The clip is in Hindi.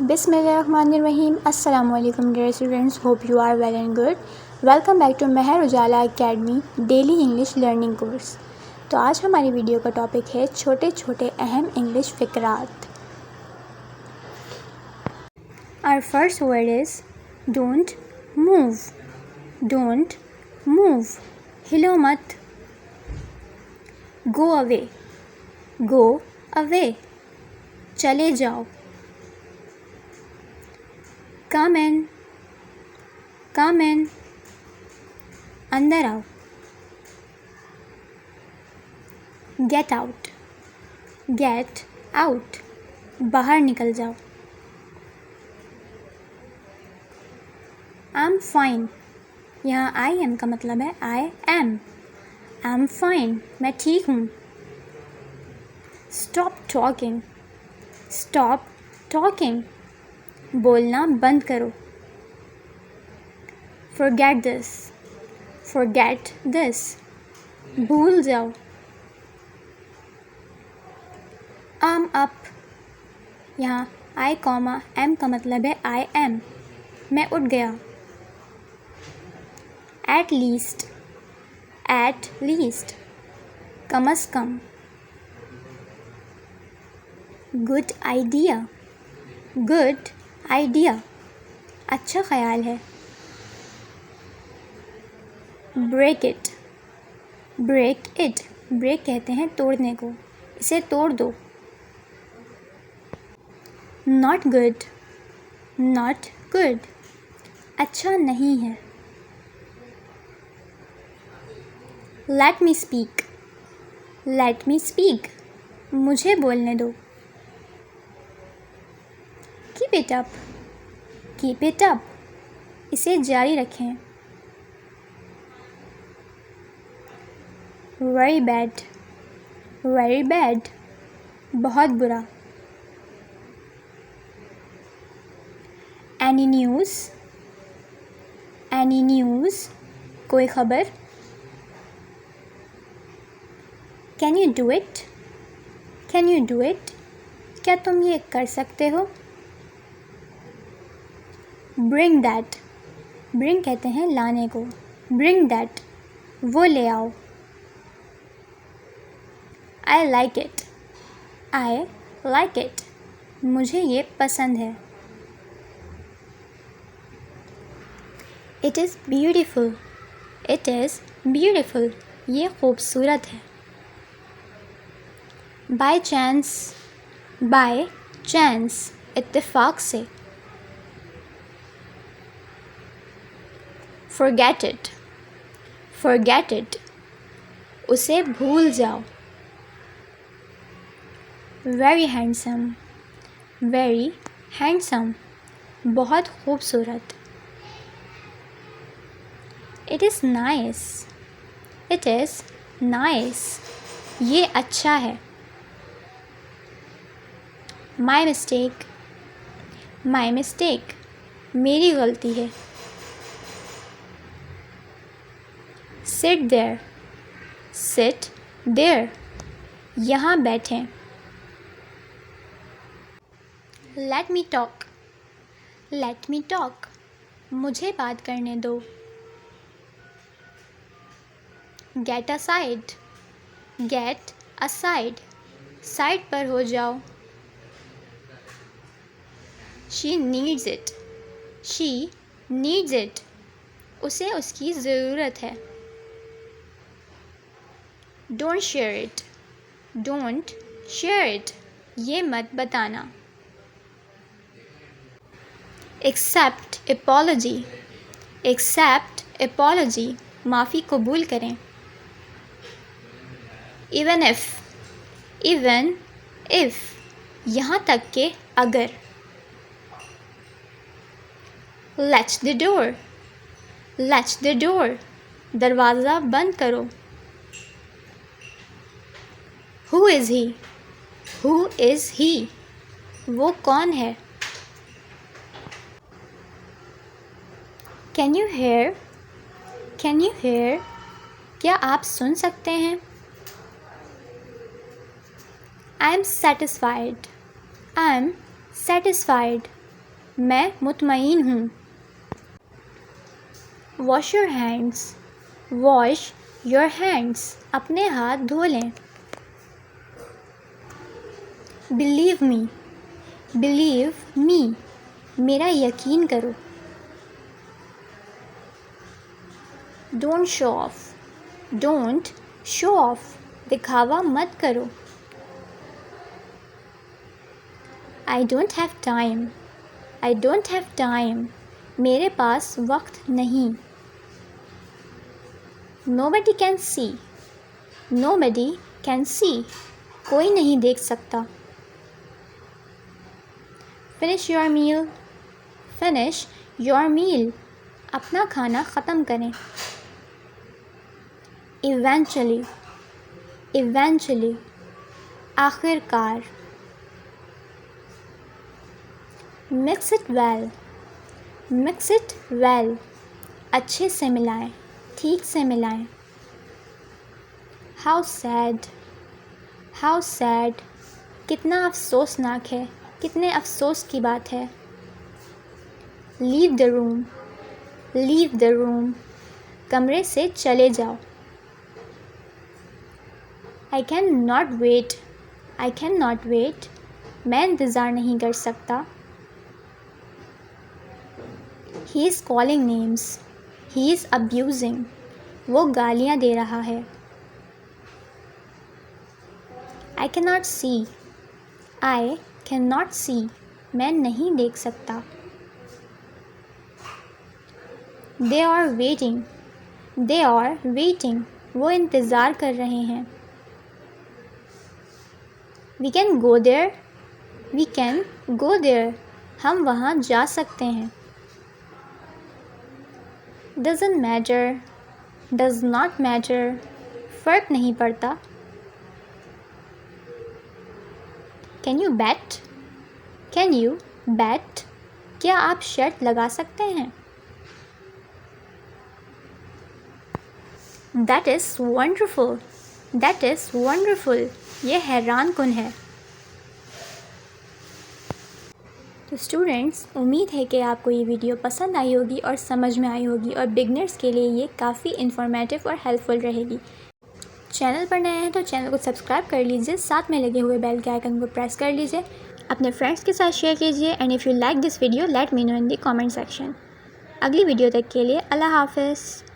Bismillahirrahmanirrahim. Assalamu alaikum dear students. Hope you are well and good. Welcome back to Meher Ujala Academy Daily English Learning Course. तो आज हमारी वीडियो का टॉपिक है छोटे छोटे अहम English फ़िक्रात. Our first word is don't move. Don't move. हिलो मत. Go away. Go away. चले जाओ. Come in. Come in. अंदर आओ. Get out. Get out. बाहर निकल जाओ. I'm fine. यहाँ I am का मतलब है I am. I'm fine. मैं ठीक हूँ. Stop talking. Stop talking. बोलना बंद करो. Forget this. Forget this. भूल जाओ. I'm up. यहाँ I, am का मतलब है I am. मैं उठ गया. At least. At least. कम अज़ कम. Good idea. Good idea. अच्छा ख्याल है. Break it. Break it. Break कहते हैं तोड़ने को. इसे तोड़ दो. Not good. Not good. अच्छा नहीं है. Let me speak. Let me speak. मुझे बोलने दो. Keep it up. Keep it up. इसे जारी रखें. Very bad. Very bad. बहुत बुरा. Any news? Any news? कोई खबर? Can you do it? Can you do it? क्या तुम ये कर सकते हो? Bring that. Bring कहते हैं लाने को. Bring that. वो ले आओ. I like it. I like it. मुझे ये पसंद है. It is beautiful. It is beautiful. ये खूबसूरत है. By chance. By chance. इत्तेफाक से. Forget it. Forget it. उसे भूल जाओ. Very handsome. Very handsome. बहुत खूबसूरत. It is nice. It is nice. ये अच्छा है. My mistake. My mistake. मेरी गलती है. Sit there. Sit there. यहाँ बैठें. Let me talk. Let me talk. मुझे बात करने दो. Get aside. Get aside. Side पर हो जाओ. She needs it. She needs it. उसे उसकी ज़रूरत है. Don't share it. Don't share it. ये मत बताना. Accept apology. Accept apology. माफ़ी कबूल करें. Even if. Even if. यहाँ तक के अगर. Latch the door. Latch the door. दरवाज़ा बंद करो. Who is he? Who is he? वो कौन है? Can you hear? Can you hear? क्या आप सुन सकते हैं? I am satisfied. I am satisfied. मैं मुतमईन हूँ। Wash your hands, wash your hands, अपने हाथ धो लें। बिलीव मी, मेरा यकीन करो। डोंट शो ऑफ, दिखावा मत करो। आई डोंट हैव टाइम, मेरे पास वक्त नहीं। Nobody can see, कोई नहीं देख सकता। Finish your meal, अपना खाना ख़त्म करें। Eventually, आखिरकार। Mix it well, अच्छे से मिलाएं, ठीक से मिलाएं। How sad, कितना अफसोसनाक है, कितने अफसोस की बात है। Leave the room, कमरे से चले जाओ। I cannot wait, मैं इंतज़ार नहीं कर सकता। He is calling names, he is abusing, वो गालियाँ दे रहा है। I cannot see, मैं नहीं देख सकता। They are waiting, वो इंतज़ार कर रहे हैं। We can go there, हम वहाँ जा सकते हैं। Does not matter, फ़र्क नहीं पड़ता। Can you bet, क्या आप शर्त लगा सकते हैं। That is wonderful, ये हैरान कुन है। तो स्टूडेंट्स, उम्मीद है कि आपको ये वीडियो पसंद आई होगी और समझ में आई होगी और बिगनर्स के लिए ये काफ़ी इन्फॉर्मेटिव और हेल्पफुल रहेगी। चैनल पर नए हैं तो चैनल को सब्सक्राइब कर लीजिए, साथ में लगे हुए बेल के आइकन को प्रेस कर लीजिए, अपने फ्रेंड्स के साथ शेयर कीजिए। And if you like this video let me know in the comment section. अगली वीडियो तक के लिए अल्लाह हाफ़िज़।